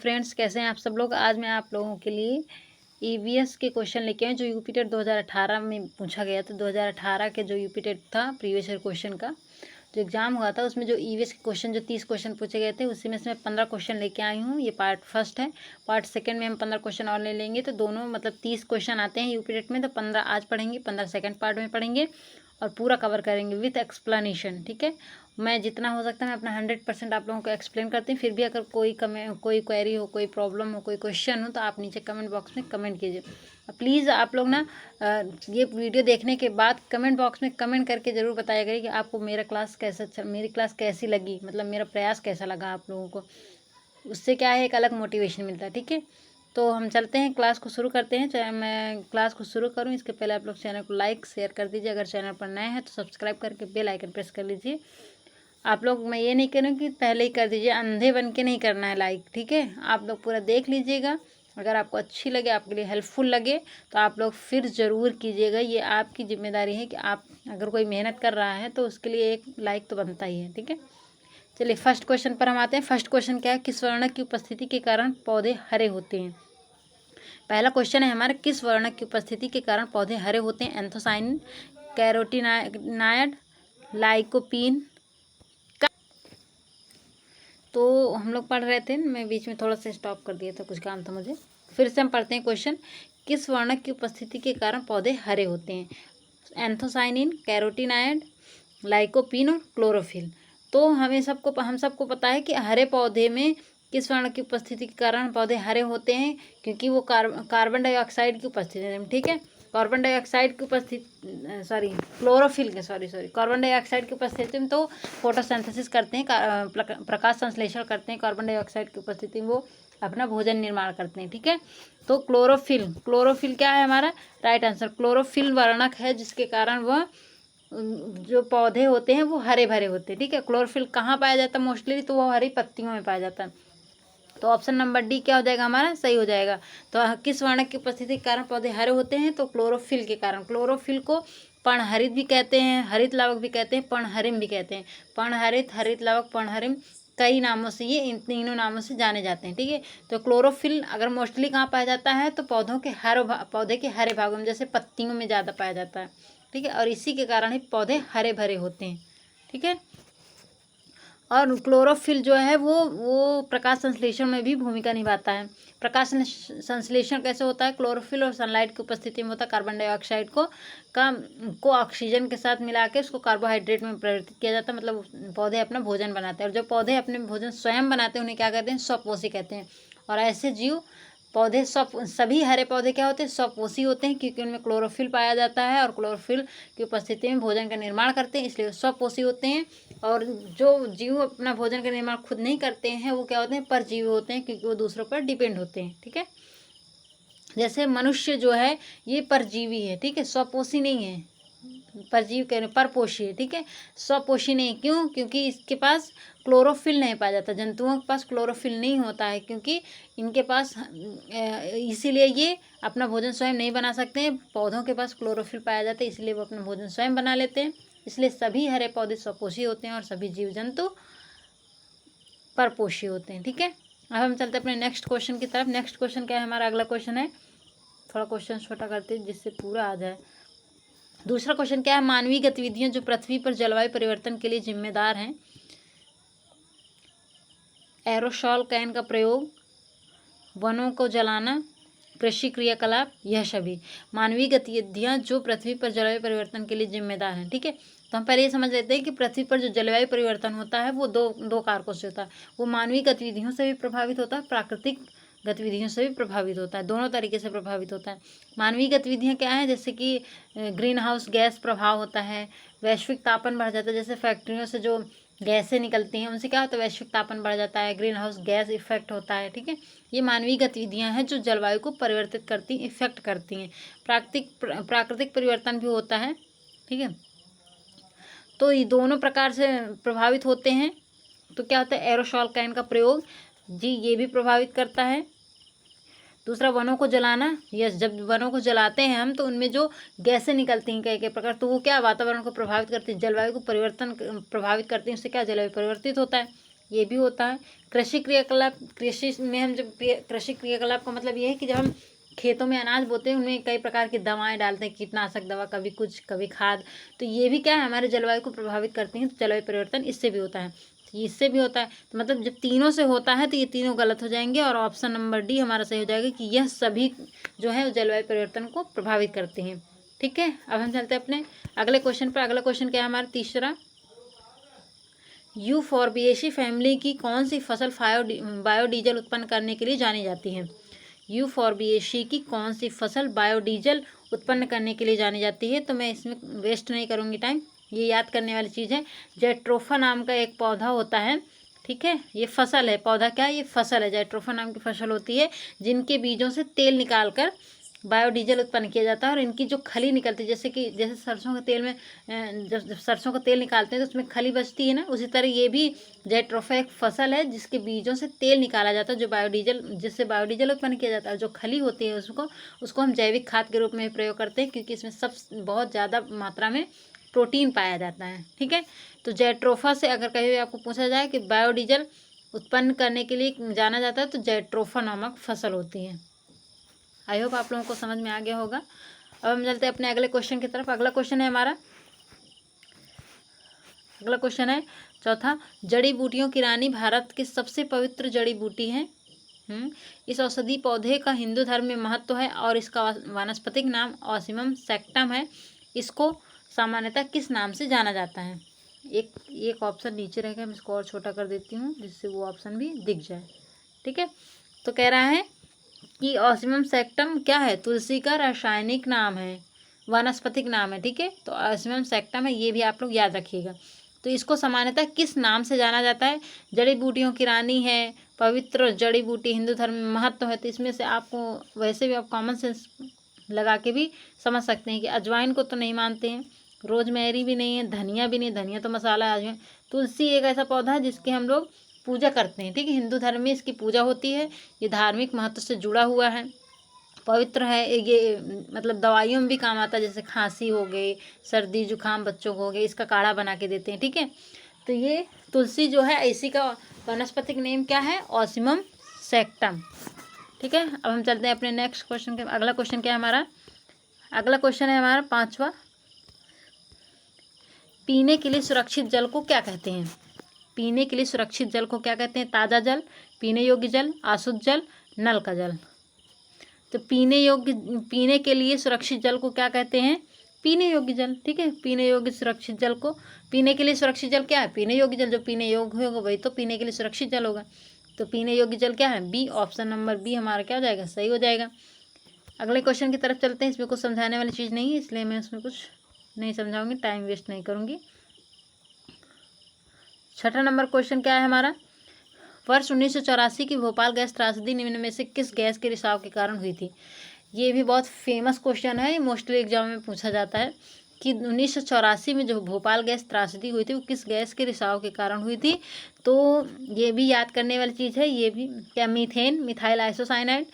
Friends, कैसे हैं आप सब लोग। आज मैं आप लोगों के लिए ईवीएस के क्वेश्चन लेके आए जो यूपी टेट 2018 में पूछा गया था। 2018 के जो यूपी टेट था प्रीवियस ईयर क्वेश्चन का जो एग्जाम हुआ था, उसमें जो ईवीएस के क्वेश्चन जो 30 क्वेश्चन पूछे गए थे, उसी में से मैं 15 क्वेश्चन लेके आई हूँ। ये पार्ट फर्स्ट है। पार्ट सेकंड में हम 15 क्वेश्चन और ले लेंगे, तो दोनों मतलब 30 क्वेश्चन आते हैं यूपी टेट में। तो 15 आज पढ़ेंगे, 15 सेकंड पार्ट में पढ़ेंगे और पूरा कवर करेंगे विथ एक्सप्लेनेशन। ठीक है, मैं जितना हो सकता है मैं अपना 100% आप लोगों को एक्सप्लेन करती हूँ। फिर भी अगर कोई क्वेरी हो, कोई प्रॉब्लम हो, कोई क्वेश्चन हो, तो आप नीचे कमेंट बॉक्स में कमेंट कीजिए। प्लीज़ आप लोग ना ये वीडियो देखने के बाद कमेंट बॉक्स में कमेंट करके ज़रूर बताया करिए कि आपको मेरा क्लास कैसा अच्छा, मेरी क्लास कैसी लगी, मतलब मेरा प्रयास कैसा लगा आप लोगों को। उससे क्या है, एक अलग मोटिवेशन मिलता है। ठीक है, तो हम चलते हैं, क्लास को शुरू करते हैं। चाहे मैं क्लास को शुरू करूं इसके पहले आप लोग चैनल को लाइक शेयर कर दीजिए। अगर चैनल पर नए हैं तो सब्सक्राइब करके बेल आइकन प्रेस कर लीजिए। आप लोग, मैं ये नहीं करूँ कि पहले ही कर दीजिए, अंधे बन के नहीं करना है लाइक। ठीक है, आप लोग पूरा देख लीजिएगा। अगर आपको अच्छी लगे, आपके लिए हेल्पफुल लगे, तो आप लोग फिर ज़रूर कीजिएगा। ये आपकी जिम्मेदारी है कि आप अगर कोई मेहनत कर रहा है तो उसके लिए एक लाइक तो बनता ही है। ठीक है, चलिए फर्स्ट क्वेश्चन पर हम आते हैं। फर्स्ट क्वेश्चन क्या है, किस वर्ण की उपस्थिति के कारण पौधे हरे होते हैं। पहला क्वेश्चन है हमारा, किस वर्ण की उपस्थिति के कारण पौधे हरे होते हैं। Anthocyanin, carotenoid, lycopene. तो हम लोग पढ़ रहे थे, मैं बीच में थोड़ा सा स्टॉप कर दिया था, कुछ काम था मुझे। फिर से हम पढ़ते हैं क्वेश्चन, किस वर्ण की उपस्थिति के कारण पौधे हरे होते हैं। एंथोसाइनिन, कैरोटीनायड, लाइकोपीन और क्लोरोफिल। तो हम सबको पता है कि हरे पौधे में किस वर्ण की उपस्थिति के कारण पौधे हरे होते हैं, क्योंकि वो कार्बन डाइऑक्साइड की उपस्थिति में। ठीक है, कार्बन डाइऑक्साइड की उपस्थिति क्लोरोफिल के कार्बन डाइऑक्साइड की उपस्थिति में तो फोटोसिंथेसिस करते हैं, प्रकाश संश्लेषण करते हैं। कार्बन डाइऑक्साइड की उपस्थिति में वो अपना भोजन निर्माण करते हैं। ठीक है, तो क्लोरोफिल क्या है हमारा राइट आंसर। क्लोरोफिल वर्णक है जिसके कारण वह जो पौधे होते हैं वो हरे भरे होते हैं। ठीक है, क्लोरोफिल कहाँ पाया जाता है मोस्टली, तो वो हरी पत्तियों में पाया जाता है। तो ऑप्शन नंबर डी क्या हो जाएगा हमारा, सही हो जाएगा। तो किस वर्ण की उपस्थिति के कारण पौधे हरे होते हैं, तो क्लोरोफिल के कारण। क्लोरोफिल को पर्णहरित भी कहते हैं, हरित लावक भी कहते हैं, पर्णहरिम भी कहते हैं। पर्णहरित, हरित लावक, पर्णहरिम, कई नामों से ये इन तीनों नामों से जाने जाते हैं। ठीक है, तो क्लोरोफिल अगर मोस्टली कहाँ पाया जाता है, तो पौधे के हरे भागों में, जैसे पत्तियों में ज़्यादा पाया जाता है। ठीक है, और इसी के कारण ही पौधे हरे भरे होते हैं। ठीक है, और क्लोरोफिल जो है वो प्रकाश संश्लेषण में भी भूमिका निभाता है। प्रकाश संश्लेषण कैसे होता है, क्लोरोफिल और सनलाइट की उपस्थिति में होता है। कार्बन डाइऑक्साइड को ऑक्सीजन के साथ मिला के उसको कार्बोहाइड्रेट में परिवर्तित किया जाता है, मतलब पौधे अपना भोजन बनाते हैं। और जो पौधे अपने भोजन स्वयं बनाते हैं उन्हें क्या कहते हैं, स्वपोषी कहते हैं। और ऐसे जीव पौधे सभी हरे पौधे क्या होते हैं, स्वपोषी होते हैं, क्योंकि उनमें क्लोरोफिल पाया जाता है और क्लोरोफिल की उपस्थिति में भोजन का निर्माण करते हैं, इसलिए स्वपोषी होते हैं। और जो जीव अपना भोजन का निर्माण खुद नहीं करते हैं वो क्या होते हैं, परजीवी होते हैं, क्योंकि वो दूसरों पर डिपेंड होते हैं। ठीक है, जैसे मनुष्य जो है ये परजीवी है। ठीक है, स्वपोषी नहीं है, परजीवी कह रहे हैं, परपोषी है। ठीक है, स्वपोषी नहीं। क्यों, क्योंकि इसके पास क्लोरोफिल नहीं पाया जाता। जंतुओं के पास क्लोरोफिल नहीं होता है, क्योंकि इनके पास इसीलिए ये अपना भोजन स्वयं नहीं बना सकते हैं। पौधों के पास क्लोरोफिल पाया जाता है, इसलिए वो अपना भोजन स्वयं बना लेते हैं। इसलिए सभी हरे पौधे स्वपोषी होते हैं और सभी जीव जंतु परपोषी होते हैं। ठीक है, अब हम चलते हैं अपने नेक्स्ट क्वेश्चन की तरफ। नेक्स्ट क्वेश्चन क्या है हमारा, अगला क्वेश्चन है, थोड़ा क्वेश्चन छोटा करते हैं जिससे पूरा आ जाए। दूसरा क्वेश्चन क्या है, मानवीय गतिविधियां जो पृथ्वी पर जलवायु परिवर्तन के लिए जिम्मेदार हैं। एरोसॉल कैन का प्रयोग, वनों को जलाना, कृषि क्रियाकलाप, यह सभी मानवीय गतिविधियां जो पृथ्वी पर जलवायु परिवर्तन के लिए जिम्मेदार हैं। ठीक है, तो हम पहले ये समझ लेते हैं कि पृथ्वी पर जो जलवायु परिवर्तन होता है वो दो कारकों से होता है। वो मानवीय गतिविधियों से भी प्रभावित होता है, प्राकृतिक गतिविधियों से भी प्रभावित होता है, दोनों तरीके से प्रभावित होता है। मानवीय गतिविधियां क्या हैं, जैसे कि ग्रीन हाउस गैस प्रभाव होता है, वैश्विक तापन बढ़ जाता है, जैसे फैक्ट्रियों से जो गैसें निकलती हैं उनसे क्या होता है, वैश्विक तापन बढ़ जाता है, ग्रीन हाउस गैस इफेक्ट होता है। ठीक है, ये मानवीय गतिविधियां हैं जो जलवायु को परिवर्तित करती, इफेक्ट करती हैं। प्राकृतिक परिवर्तन भी होता है। ठीक है, तो ये दोनों प्रकार से प्रभावित होते हैं। तो क्या होता है, एरोसॉल कैन का प्रयोग जी ये भी प्रभावित करता है। दूसरा, वनों को जलाना, यस, जब वनों को जलाते हैं हम तो उनमें जो गैसें निकलती हैं कई कई प्रकार, तो वो क्या वातावरण को प्रभावित करती है, जलवायु को प्रभावित करती हैं, उससे क्या जलवायु परिवर्तित होता है। ये भी होता है। कृषि क्रियाकलाप, कृषि में हम जब कृषि क्रियाकलाप का मतलब ये है कि जब हम खेतों में अनाज बोते हैं उनमें कई प्रकार की दवाएं डालते हैं, कीटनाशक दवा, कभी कुछ कभी खाद, तो ये भी क्या है हमारे जलवायु को प्रभावित करती हैं। तो जलवायु परिवर्तन इससे भी होता है, इससे भी होता है। तो मतलब जब तीनों से होता है तो ये तीनों गलत हो जाएंगे और ऑप्शन नंबर डी हमारा सही हो जाएगा कि यह सभी जो है जलवायु परिवर्तन को प्रभावित करते हैं। ठीक है, अब हम चलते हैं अपने अगले क्वेश्चन पर। अगला क्वेश्चन क्या है हमारा तीसरा, यूफॉर्बिएसी फैमिली की कौन सी फसल बायोडीजल उत्पन्न करने के लिए जानी जाती है। यूफॉर्बिएसी की कौन सी फसल बायोडीजल उत्पन्न करने के लिए जानी जाती है। तो मैं इसमें वेस्ट नहीं करूँगी टाइम, ये याद करने वाली चीज़ है। जेट्रोफा नाम का एक पौधा होता है, ठीक है, ये फसल है, पौधा क्या है, ये फसल है। जेट्रोफा नाम की फसल होती है जिनके बीजों से तेल निकाल कर बायोडीजल उत्पन्न किया जाता है। और इनकी जो खली निकलती है, जैसे सरसों के तेल में जब सरसों का तेल निकालते हैं तो उसमें खली बचती है ना, उसी तरह ये भी जेट्रोफा एक फसल है जिसके बीजों से तेल निकाला जाता है जो जिससे बायोडीजल उत्पन्न किया जाता है। जो खली होती है उसको हम जैविक खाद के रूप में प्रयोग करते हैं क्योंकि इसमें बहुत ज़्यादा मात्रा में प्रोटीन पाया जाता है। ठीक है, तो जेट्रोफा से अगर कभी भी आपको पूछा जाए कि बायोडीजल उत्पन्न करने के लिए जाना जाता है तो जेट्रोफा नामक फसल होती है। आई होप आप लोगों को समझ में आ गया होगा। अब हम चलते हैं अपने अगले क्वेश्चन की तरफ। अगला क्वेश्चन है हमारा, अगला क्वेश्चन है चौथा, जड़ी बूटियों की रानी भारत की सबसे पवित्र जड़ी बूटी है। इस औषधि पौधे का हिंदू धर्म में महत्व है और इसका वानस्पतिक नाम ऑसिमम सैक्टम है। इसको सामान्यतः किस नाम से जाना जाता है। एक ऑप्शन नीचे रहेगा, मैं इसको और छोटा कर देती हूँ जिससे वो ऑप्शन भी दिख जाए। ठीक है, तो कह रहा है कि ऑसिमम सैक्टम क्या है, तुलसी का रासायनिक नाम है, वानस्पतिक नाम है। ठीक है, तो ऑसिमम सैक्टम है, ये भी आप लोग याद रखिएगा। तो इसको सामान्यतः किस नाम से जाना जाता है, जड़ी बूटियों की रानी है, पवित्र जड़ी बूटी, हिंदू धर्म में महत्व है। तो इसमें से आपको वैसे भी आप कॉमन सेंस लगा के भी समझ सकते हैं कि अजवाइन को तो नहीं मानते हैं, रोजमेरी भी नहीं है, धनिया भी नहीं, धनिया तो मसाला है, अजवाइन। तुलसी एक ऐसा पौधा है जिसके हम लोग पूजा करते हैं। ठीक है, हिंदू धर्म में इसकी पूजा होती है, ये धार्मिक महत्व से जुड़ा हुआ है, पवित्र है ये, मतलब दवाइयों में भी काम आता है, जैसे खांसी हो गई, सर्दी जुकाम बच्चों को हो गए, इसका काढ़ा बना के देते हैं। ठीक है, तो ये तुलसी जो है इसी का वनस्पतिक नेम क्या है, ऑसिमम सैक्टम। ठीक है, अब हम चलते हैं अपने नेक्स्ट क्वेश्चन के। अगला क्वेश्चन क्या है हमारा, अगला क्वेश्चन है हमारा पांचवा, पीने के लिए सुरक्षित जल को क्या कहते हैं। पीने के लिए सुरक्षित जल को क्या कहते हैं, ताज़ा जल, पीने योग्य जल, अशुद्ध जल, नल का जल। तो पीने के लिए सुरक्षित जल को क्या कहते हैं, पीने योग्य जल। ठीक है, पीने योग्य सुरक्षित जल को, पीने के लिए सुरक्षित जल क्या है, पीने योग्य जल। जो पीने योग्य होगा वही तो पीने के लिए सुरक्षित जल होगा। तो पीने योग्य जल क्या है, बी, ऑप्शन नंबर बी हमारा क्या हो जाएगा, सही हो जाएगा। अगले क्वेश्चन की तरफ चलते हैं। इसमें कुछ समझाने वाली चीज़ नहीं है इसलिए मैं उसमें कुछ नहीं समझाऊंगी, टाइम वेस्ट नहीं करूँगी। छठा नंबर क्वेश्चन क्या है हमारा, वर्ष 1984 की भोपाल गैस त्रासदी निम्न में से किस गैस के रिसाव के कारण हुई थी। ये भी बहुत फेमस क्वेश्चन है, मोस्टली एग्जाम में पूछा जाता है कि 1984 में जो भोपाल गैस त्रासदी हुई थी वो किस गैस के रिसाव के कारण हुई थी। तो ये भी याद करने वाली चीज़ है, ये भी क्या, methane, methyl isocyanide,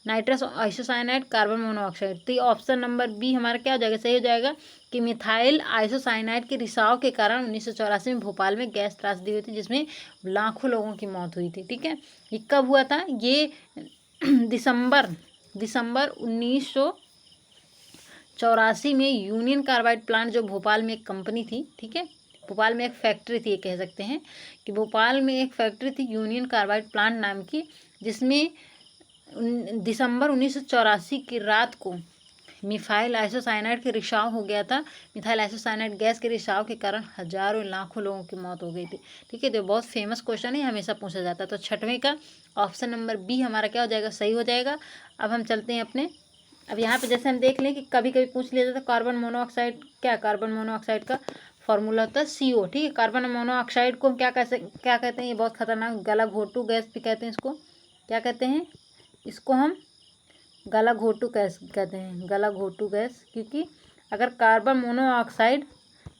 nitrous isocyanide, carbon monoxide. तो ये ऑप्शन नंबर बी हमारा क्या हो जाएगा, सही हो जाएगा कि मिथाइल आइसोसाइनाइड के रिसाव के कारण 1984 में भोपाल में गैस त्रासदी हुई थी जिसमें लाखों लोगों की मौत हुई थी। ठीक है, ये कब हुआ था, ये दिसंबर 1984 में यूनियन कार्बाइड प्लांट, जो भोपाल में एक कंपनी थी, ठीक है, भोपाल में एक फैक्ट्री थी, ये कह सकते हैं कि भोपाल में एक फैक्ट्री थी यूनियन कार्बाइड प्लांट नाम की, जिसमें दिसंबर 1984 की रात को मिथाइल आइसोसाइनाइड के रिसाव हो गया था। मिथाइल आइसोसाइनाइड गैस के रिसाव के कारण हजारों लाखों लोगों की मौत हो गई थी। ठीक है, तो बहुत फेमस क्वेश्चन है, हमेशा पूछा जाता है। तो छठवें का ऑप्शन नंबर बी हमारा क्या हो जाएगा, सही हो जाएगा। अब हम चलते हैं अपने, अब यहाँ पे जैसे हम देख लें कि कभी कभी पूछ लिया जाता है कार्बन मोनोऑक्साइड क्या, कार्बन मोनोऑक्साइड का फॉर्मूला होता है CO। ठीक है, कार्बन मोनोऑक्साइड को हम क्या कहते हैं, ये बहुत खतरनाक गला घोटू गैस भी कहते हैं इसको, क्या कहते हैं इसको, हम गला घोटू गैस कहते हैं, गला घोटू गैस। क्योंकि अगर कार्बन मोनोऑक्साइड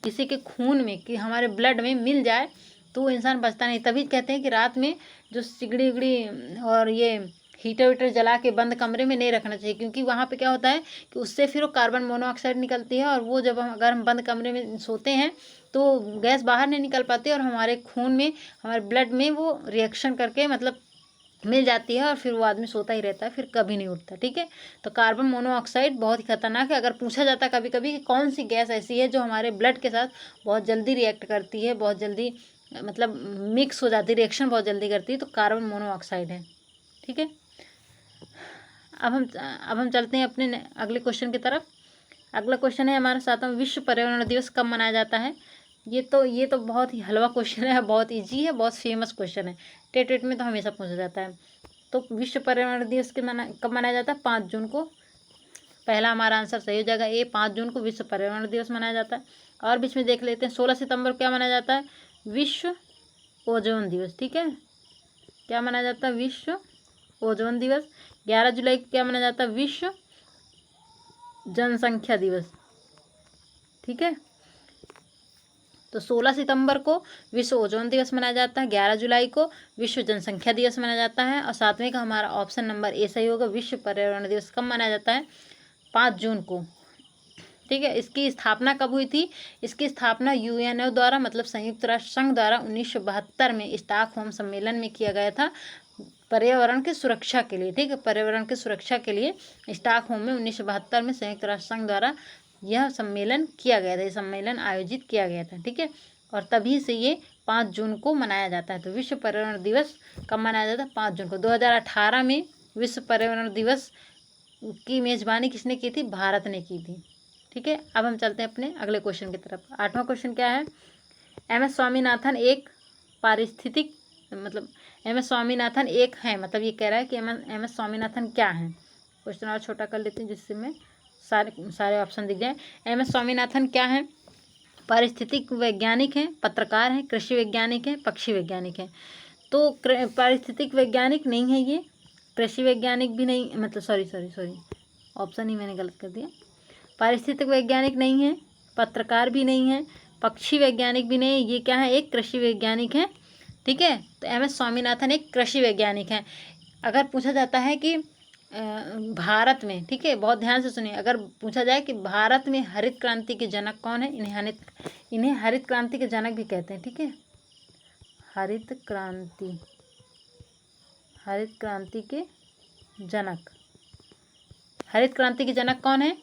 किसी के खून में, कि हमारे ब्लड में मिल जाए तो वो इंसान बचता नहीं। तभी कहते हैं कि रात में जो सिगड़ी उगड़ी और ये हीटर वीटर जला के बंद कमरे में नहीं रखना चाहिए, क्योंकि वहाँ पे क्या होता है कि उससे फिर वो कार्बन मोनोऑक्साइड निकलती है, और वो जब अगर हम बंद कमरे में सोते हैं तो गैस बाहर नहीं निकल पाती, और हमारे खून में, हमारे ब्लड में वो रिएक्शन करके मतलब मिल जाती है, और फिर वो आदमी सोता ही रहता है, फिर कभी नहीं उठता। ठीक है, तो कार्बन मोनोऑक्साइड बहुत ही खतरनाक है। अगर पूछा जाता है कभी कभी कि कौन सी गैस ऐसी है जो हमारे ब्लड के साथ बहुत जल्दी रिएक्ट करती है, बहुत जल्दी मतलब मिक्स हो जाती है, रिएक्शन बहुत जल्दी करती है, तो कार्बन मोनोऑक्साइड है। ठीक है, अब हम चलते हैं अपने अगले क्वेश्चन की तरफ। अगला क्वेश्चन है हमारे साथ में, विश्व पर्यावरण दिवस कब मनाया जाता है। ये तो बहुत ही हलवा क्वेश्चन है, बहुत इजी है, बहुत फेमस क्वेश्चन है, टेट में तो हमेशा पूछा जाता है। तो विश्व पर्यावरण दिवस कब मनाया जाता है? 5 जून को। पहला हमारा आंसर सही हो जाएगा ए, 5 जून को विश्व पर्यावरण दिवस मनाया जाता है। और बीच में देख लेते हैं, 16 सितंबर को क्या मनाया जाता है? विश्व ओजोन दिवस। ठीक है, क्या मनाया जाता है? विश्व ओजोन दिवस। 11 जुलाई को क्या मनाया जाता है? विश्व जनसंख्या दिवस। ठीक है, तो 16 सितंबर को विश्व ओजोन दिवस मनाया जाता है, 11 जुलाई को विश्व जनसंख्या दिवस मनाया जाता है, और 7वें का हमारा ऑप्शन नंबर ए सही होगा। विश्व पर्यावरण दिवस कब मनाया जाता है? 5 जून को। ठीक है, इसकी स्थापना कब हुई थी? इसकी स्थापना यूएनओ द्वारा, मतलब संयुक्त राष्ट्र संघ द्वारा 1972 में स्टॉकहोम सम्मेलन में किया गया था, पर्यावरण की सुरक्षा के लिए। ठीक है, पर्यावरण की सुरक्षा के लिए स्टॉकहोम में 1972 में संयुक्त राष्ट्र संघ द्वारा यह सम्मेलन किया गया था, ये सम्मेलन आयोजित किया गया था। ठीक है, और तभी से ये 5 जून को मनाया जाता है। तो विश्व पर्यावरण दिवस कब मनाया जाता है? 5 जून को। 2018 में विश्व पर्यावरण दिवस की मेजबानी किसने की थी? भारत ने की थी। ठीक है, अब हम चलते हैं अपने अगले क्वेश्चन की तरफ। 8वां क्वेश्चन क्या है? एम.एस. स्वामीनाथन एक पारिस्थितिक, मतलब एम.एस. स्वामीनाथन एक है, मतलब ये कह रहा है कि एम.एस. स्वामीनाथन क्या है। क्वेश्चन और छोटा कर लेते हैं जिससे में सारे ऑप्शन दिख जाए। एम.एस. स्वामीनाथन क्या है? पारिस्थितिक वैज्ञानिक हैं, पत्रकार हैं, कृषि वैज्ञानिक हैं, पक्षी वैज्ञानिक हैं। तो पारिस्थितिक वैज्ञानिक नहीं है ये, कृषि वैज्ञानिक भी नहीं, मतलब सॉरी ऑप्शन ही मैंने गलत कर दिया। पारिस्थितिक वैज्ञानिक नहीं है, पत्रकार भी नहीं है, पक्षी वैज्ञानिक भी नहीं है, ये क्या है? एक कृषि वैज्ञानिक है। ठीक है, तो एम.एस. स्वामीनाथन एक कृषि वैज्ञानिक हैं। अगर पूछा जाता है कि भारत में, ठीक है, बहुत ध्यान से सुनिए, अगर पूछा जाए कि भारत में हरित क्रांति के जनक कौन है, इन्हें हरित क्रांति के जनक भी कहते हैं। ठीक है, हरित क्रांति के जनक, हरित क्रांति के जनक कौन है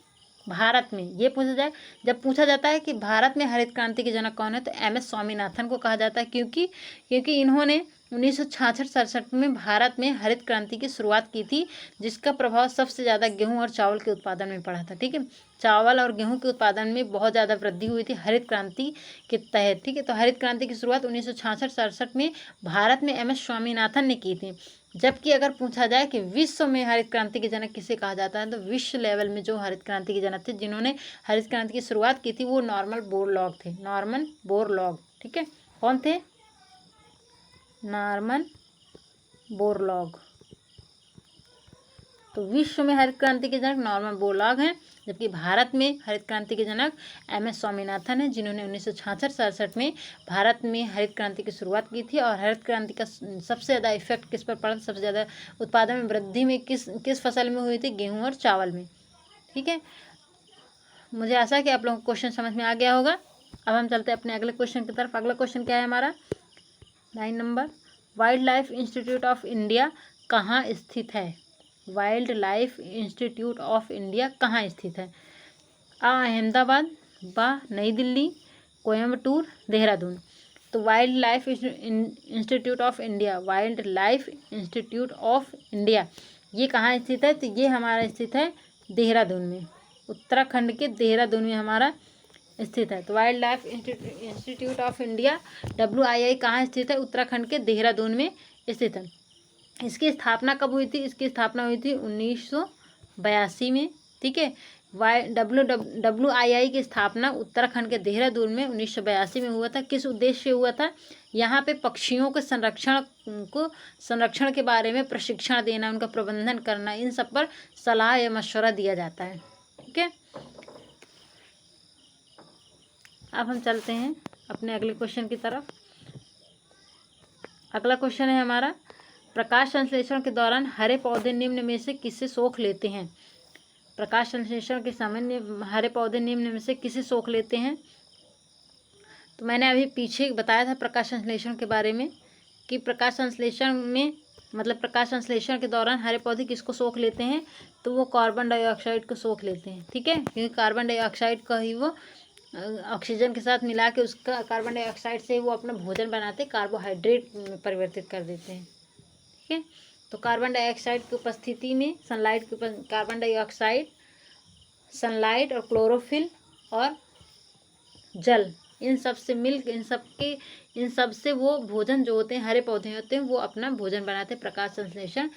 भारत में, ये पूछा जाए। जब पूछा जाता है कि भारत में हरित क्रांति के जनक कौन है, तो एम.एस. स्वामीनाथन को कहा जाता है, क्योंकि इन्होंने 1966-67 में भारत में हरित क्रांति की शुरुआत की थी, जिसका प्रभाव सबसे ज़्यादा गेहूं और चावल के उत्पादन में पड़ा था। ठीक है, चावल और गेहूं के उत्पादन में बहुत ज़्यादा वृद्धि हुई थी हरित क्रांति के तहत। ठीक है, तो हरित क्रांति की शुरुआत 1966-67 में भारत में एम.एस. स्वामीनाथन ने की थी। जबकि अगर पूछा जाए कि विश्व में हरित क्रांति के जनक किसे कहा जाता है, तो विश्व लेवल में जो हरित क्रांति के जनक थे, जिन्होंने हरित क्रांति की शुरुआत की थी, वो नॉर्मन बोरलॉग थे। Norman Borlaug. ठीक है, कौन थे? Norman Borlaug. तो विश्व में हरित क्रांति के जनक नॉर्मन बोरलॉग हैं, जबकि भारत में हरित क्रांति के जनक एम.एस. स्वामीनाथन हैं, जिन्होंने 1966-67 में भारत में हरित क्रांति की शुरुआत की थी। और हरित क्रांति का सबसे ज़्यादा इफेक्ट किस पर पड़ा? सबसे ज़्यादा उत्पादन में वृद्धि में किस फसल में हुई थी? गेहूँ और चावल में। ठीक है, मुझे आशा है कि आप लोगों को क्वेश्चन समझ में आ गया होगा। अब हम चलते हैं अपने अगले क्वेश्चन की तरफ। अगला क्वेश्चन क्या है हमारा? 9 number, wild life institute of India कहाँ स्थित है? Wild life institute of India कहाँ स्थित है? आ अहमदाबाद, बा नई दिल्ली, कोयम्बटूर, देहरादून। तो wild life institute of India, wild life institute of India ये कहाँ स्थित है? तो ये हमारा स्थित है देहरादून में, उत्तराखंड के देहरादून में हमारा स्थित है। तो wild life institute of India WII कहाँ स्थित है? उत्तराखंड के देहरादून में स्थित है। इसकी स्थापना कब हुई थी? इसकी स्थापना हुई थी 1982 में। ठीक है, WII की स्थापना उत्तराखंड के देहरादून में 1982 में हुआ था। किस उद्देश्य से हुआ था? यहाँ पे पक्षियों के संरक्षण के बारे में प्रशिक्षण देना, उनका प्रबंधन करना, इन सब पर सलाह या मशवरा दिया जाता है। ठीक है, अब हम चलते हैं अपने अगले क्वेश्चन की तरफ। अगला क्वेश्चन है हमारा, प्रकाश संश्लेषण के दौरान हरे पौधे निम्न में से किसे सोख लेते हैं? प्रकाश संश्लेषण के समय हरे पौधे निम्न में से किसे सोख लेते हैं? तो मैंने अभी पीछे बताया था प्रकाश संश्लेषण के बारे में कि प्रकाश संश्लेषण में मतलब प्रकाश संश्लेषण के दौरान हरे पौधे किसको सोख लेते हैं? तो वो कार्बन डाइऑक्साइड को सोख लेते हैं। ठीक है, क्योंकि कार्बन डाइऑक्साइड का ही वो ऑक्सीजन के साथ मिला के उसका कार्बन डाइऑक्साइड से वो अपना भोजन बनाते कार्बोहाइड्रेट में परिवर्तित कर देते हैं। ठीक है, तो कार्बन डाइऑक्साइड की उपस्थिति में कार्बन डाइऑक्साइड, सनलाइट और क्लोरोफिल और जल, इन सब से वो भोजन जो होते हैं, हरे पौधे होते हैं, वो अपना भोजन बनाते हैं। प्रकाश संश्लेषण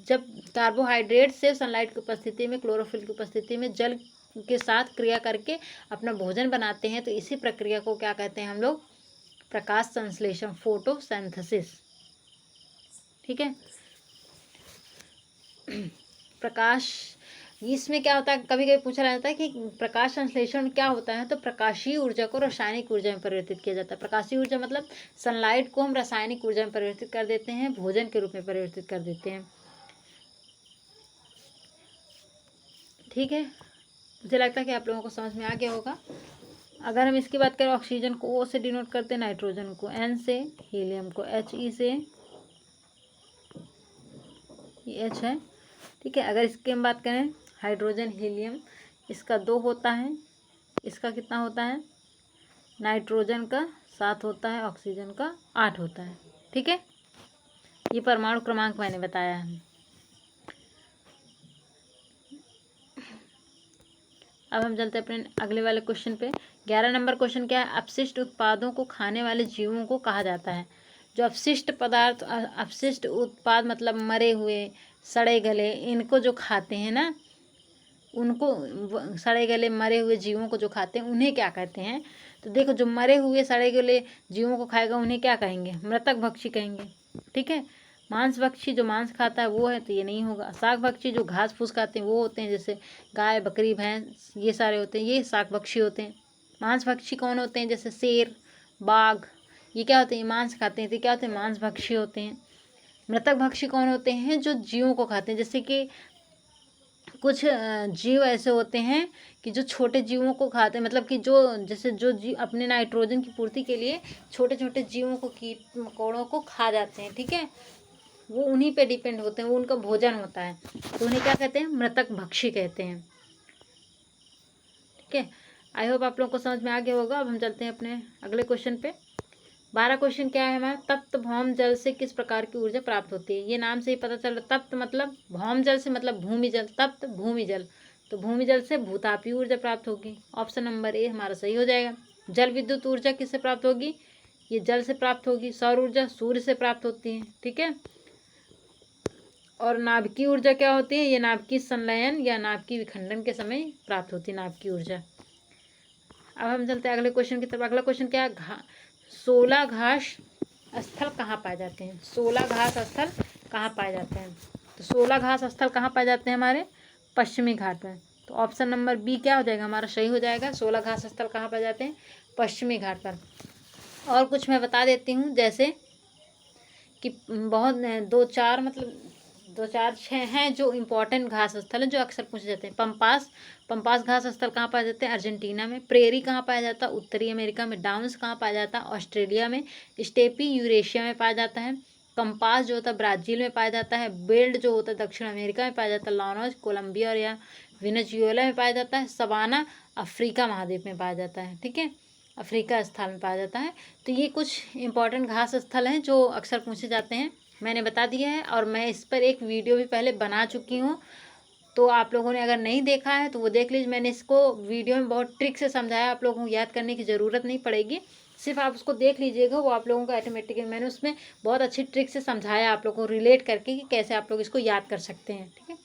जब कार्बोहाइड्रेट से सनलाइट की उपस्थिति में, क्लोरोफिल की उपस्थिति में जल के साथ क्रिया करके अपना भोजन बनाते हैं, तो इसी प्रक्रिया को क्या कहते हैं हम लोग? प्रकाश संश्लेषण, फोटोसिंथेसिस। ठीक है, प्रकाश, इसमें क्या होता है, कभी कभी पूछा जाता है कि प्रकाश संश्लेषण में क्या होता है? तो प्रकाशीय ऊर्जा को रासायनिक ऊर्जा में परिवर्तित किया जाता है। प्रकाशीय ऊर्जा मतलब सनलाइट को हम रासायनिक ऊर्जा में परिवर्तित कर देते हैं, भोजन के रूप में परिवर्तित कर देते हैं। ठीक है, मुझे लगता है कि आप लोगों को समझ में आ गया होगा। अगर हम इसकी बात करें, ऑक्सीजन को O से डिनोट करते हैं, नाइट्रोजन को N से, हीलियम को He से, ये H है। ठीक है, अगर इसकी हम बात करें, हाइड्रोजन, हीलियम, इसका 2 होता है, इसका कितना होता है? नाइट्रोजन का 7 होता है, ऑक्सीजन का 8 होता है। ठीक है, ये परमाणु क्रमांक मैंने बताया है। अब हम चलते हैं अपने अगले वाले क्वेश्चन पे। 11 नंबर क्वेश्चन क्या है? अपशिष्ट उत्पादों को खाने वाले जीवों को कहा जाता है। जो अपशिष्ट उत्पाद मतलब मरे हुए, सड़े गले, इनको जो खाते हैं ना, उनको सड़े गले मरे हुए जीवों को जो खाते हैं उन्हें क्या कहते हैं? तो देखो, जो मरे हुए सड़े गले जीवों को खाएगा उन्हें क्या कहेंगे? मृतक भक्षी कहेंगे। ठीक है, मांस भक्षी जो मांस खाता है वो है, तो ये नहीं होगा। शाक भक्षी जो घास फूस खाते हैं वो होते हैं, जैसे गाय, बकरी, भैंस, ये सारे होते हैं, ये शाक भक्षी होते हैं। मांस भक्षी कौन होते हैं? जैसे शेर, बाघ, ये क्या होते हैं? मांस खाते हैं, तो क्या होते हैं? मांस भक्षी होते हैं। मृतक भक्षी कौन होते हैं? जो जीवों को खाते हैं। जैसे कि कुछ जीव ऐसे होते हैं कि जो छोटे जीवों को खाते हैं, मतलब कि जो जीव अपने नाइट्रोजन की पूर्ति के लिए छोटे छोटे जीवों को, कीट मकोड़ों को खा जाते हैं। ठीक है, वो उन्हीं पे डिपेंड होते हैं, वो उनका भोजन होता है, तो उन्हें क्या कहते हैं? मृतक भक्षी कहते हैं। ठीक है, आई होप आप लोगों को समझ में आ गया होगा। अब हम चलते हैं अपने अगले क्वेश्चन पे। 12 क्वेश्चन क्या है हमारा? तप्त भौम जल से किस प्रकार की ऊर्जा प्राप्त होती है? ये नाम से ही पता चल रहा, तप्त मतलब भौम जल से मतलब भूमि जल, तप्त भूमि जल, तो भूमि जल से भूतापीय ऊर्जा प्राप्त होगी। ऑप्शन नंबर ए हमारा सही हो जाएगा। जल विद्युत ऊर्जा किससे प्राप्त होगी? ये जल से प्राप्त होगी। सौर ऊर्जा सूर्य से प्राप्त होती है। ठीक है, और नाभिकीय ऊर्जा क्या होती है? ये नाभिकीय संलयन या नाभिकीय विखंडन के समय प्राप्त होती है नाभिकीय ऊर्जा। अब हम चलते हैं अगले क्वेश्चन की तरफ। अगला क्वेश्चन क्या है? 16 घास स्थल कहाँ पाए जाते हैं? 16 घास स्थल कहाँ पाए जाते हैं? तो 16 घास स्थल कहाँ पाए जाते हैं? हमारे पश्चिमी घाट में। तो ऑप्शन नंबर बी क्या हो जाएगा? हमारा सही हो जाएगा। 16 घास स्थल कहाँ पाए जाते हैं? पश्चिमी घाट पर। और कुछ मैं बता देती हूँ, जैसे कि बहुत 2-4 हैं जो इम्पोर्टेंट घास स्थल हैं जो अक्सर पूछे जाते हैं। पंपास घास स्थल कहाँ पाए जाते हैं? अर्जेंटीना में। प्रेरी कहाँ पाया जाता है? उत्तरी अमेरिका में। डाउन्स कहाँ पाया जाता है? ऑस्ट्रेलिया में। स्टेपी यूरेशिया में पाया जाता है। कंपास जो होता है ब्राज़ील में पाया जाता है। बेल्ट जो होता है दक्षिण अमेरिका में पाया जाता है। लॉनोज कोलंबिया और या वेनेजुएला में पाया जाता है। सवाना अफ्रीका महाद्वीप में पाया जाता है। ठीक है, अफ्रीका स्थल में पाया जाता है। तो ये कुछ इंपॉर्टेंट घास स्थल हैं जो अक्सर पूछे जाते हैं, मैंने बता दिया है, और मैं इस पर एक वीडियो भी पहले बना चुकी हूँ, तो आप लोगों ने अगर नहीं देखा है तो वो देख लीजिए। मैंने इसको वीडियो में बहुत ट्रिक से समझाया, आप लोगों को याद करने की ज़रूरत नहीं पड़ेगी, सिर्फ आप उसको देख लीजिएगा, वो आप लोगों को ऑटोमेटिकली मैंने उसमें बहुत अच्छी ट्रिक से समझाया आप लोगों को रिलेट करके कि कैसे आप लोग इसको याद कर सकते हैं। ठीक है,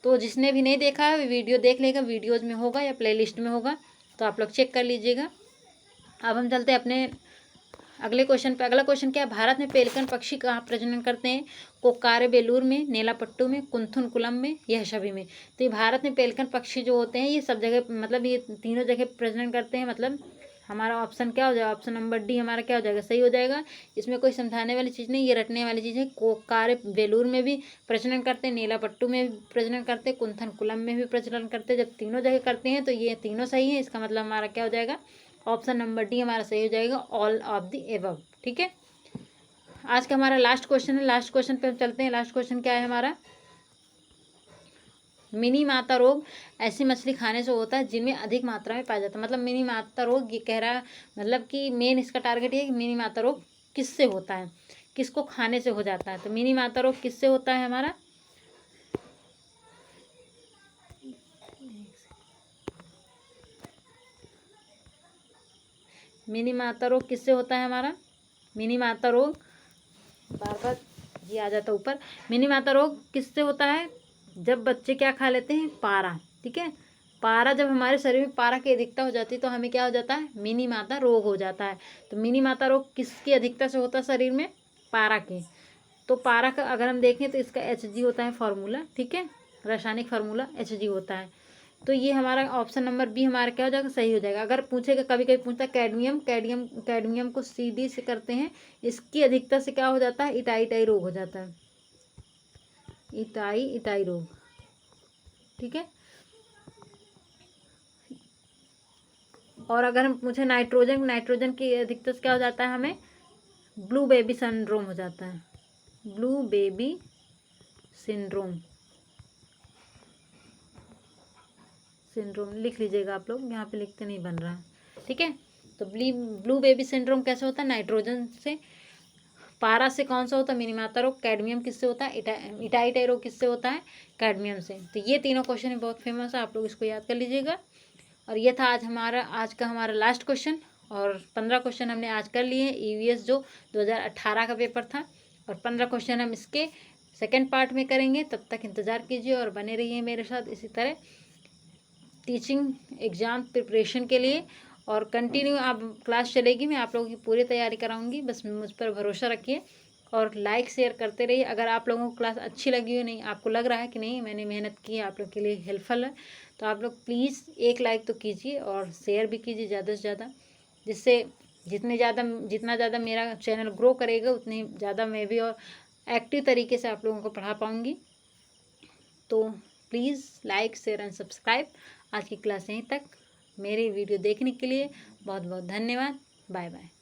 तो जिसने भी नहीं देखा है वीडियो देख लेगा, वीडियोज़ में होगा या प्लेलिस्ट में होगा, तो आप लोग चेक कर लीजिएगा। अब हम चलते हैं अपने अगले क्वेश्चन पे। अगला क्वेश्चन क्या है? भारत में पेलिकन पक्षी कहाँ प्रजनन करते हैं? कोक्कारे बेलूर में, नेलापट्टू में, कुंथुनकुलम में, यह सभी में। तो ये भारत में पेलिकन पक्षी जो होते हैं ये सब जगह, मतलब ये तीनों जगह प्रजनन करते हैं, मतलब हमारा ऑप्शन क्या हो जाएगा, ऑप्शन नंबर डी हमारा क्या हो जाएगा, सही हो जाएगा। इसमें कोई समझाने वाली चीज़ नहीं, ये रटने वाली चीज़ है। कार्य बेलूर में भी प्रजनन करते हैं, नीलापट्टू में भी प्रजनन करते हैं, कुंथन कुलम में भी प्रजनन करते हैं। जब तीनों जगह करते हैं तो ये तीनों सही है। इसका मतलब हमारा क्या हो जाएगा, ऑप्शन नंबर डी हमारा सही हो जाएगा, ऑल ऑफ द एबव। ठीक है, आज का हमारा लास्ट क्वेश्चन है। लास्ट क्वेश्चन पे हम चलते हैं। लास्ट क्वेश्चन क्या है हमारा, मिनी माता रोग ऐसी मछली खाने से होता है जिनमें अधिक मात्रा में पाया जाता है। मतलब मिनी माता रोग ये कह रहा है, मतलब कि मेन इसका टारगेट ये है कि मिनी माता रोग किससे होता है, किसको खाने से हो जाता है। तो मिनी माता रोग किससे होता है हमारा, मिनी माता रोग किससे होता है हमारा, मिनी माता रोग, बार बार ये आ जाता ऊपर। मिनी माता रोग किससे होता है, जब बच्चे क्या खा लेते हैं, पारा। ठीक है, पारा, जब हमारे शरीर में पारा की अधिकता हो जाती है तो हमें क्या हो जाता है, मिनी माता रोग हो जाता है। तो मिनी माता रोग किसकी अधिकता से होता है शरीर में, पारा के। तो पारा का अगर हम देखें तो इसका Hg होता है फॉर्मूला। ठीक है, रासायनिक फार्मूला Hg होता है। तो ये हमारा ऑप्शन नंबर बी हमारा क्या हो जाएगा, सही हो जाएगा। अगर पूछेगा, कभी कभी पूछता है कैडमियम, कैडमियम को CD से करते हैं, इसकी अधिकता से क्या हो जाता है, इटाई रोग हो जाता है, इटाई रोग। ठीक है, और अगर हम पूछे नाइट्रोजन की अधिकता से क्या हो जाता है, हमें ब्लू बेबी सिंड्रोम हो जाता है, ब्लू बेबी सिंड्रोम लिख लीजिएगा आप लोग, यहाँ पे लिखते नहीं बन रहा। ठीक है, तो ब्लू बेबी सिंड्रोम कैसे होता है, नाइट्रोजन से। पारा से कौन सा होता है, मिनी माता रोग। कैडमियम किससे होता है, इटाई रोग किससे होता है, कैडमियम से। तो ये तीनों क्वेश्चन बहुत फेमस है, आप लोग इसको याद कर लीजिएगा। और ये था आज का हमारा लास्ट क्वेश्चन, और 15 क्वेश्चन हमने आज कर लिए। EVS जो 2018 का पेपर था, और 15 क्वेश्चन हम इसके सेकेंड पार्ट में करेंगे। तब तक इंतज़ार कीजिए और बने रहिए मेरे साथ इसी तरह टीचिंग एग्ज़ाम प्रिपरेशन के लिए। और कंटिन्यू आप क्लास चलेगी, मैं आप लोगों की पूरी तैयारी कराऊंगी, बस मुझ पर भरोसा रखिए और लाइक शेयर करते रहिए। अगर आप लोगों को क्लास अच्छी लगी हो, नहीं आपको लग रहा है कि नहीं मैंने मेहनत की है, आप लोग के लिए हेल्पफुल है, तो आप लोग प्लीज़ एक लाइक तो कीजिए और शेयर भी कीजिए ज़्यादा से ज़्यादा, जिससे जितना ज़्यादा मेरा चैनल ग्रो करेगा उतनी ज़्यादा मैं भी और एक्टिव तरीके से आप लोगों को पढ़ा पाऊँगी। तो please like share and subscribe. आज की क्लास यहीं तक। मेरी वीडियो देखने के लिए बहुत बहुत धन्यवाद। Bye bye.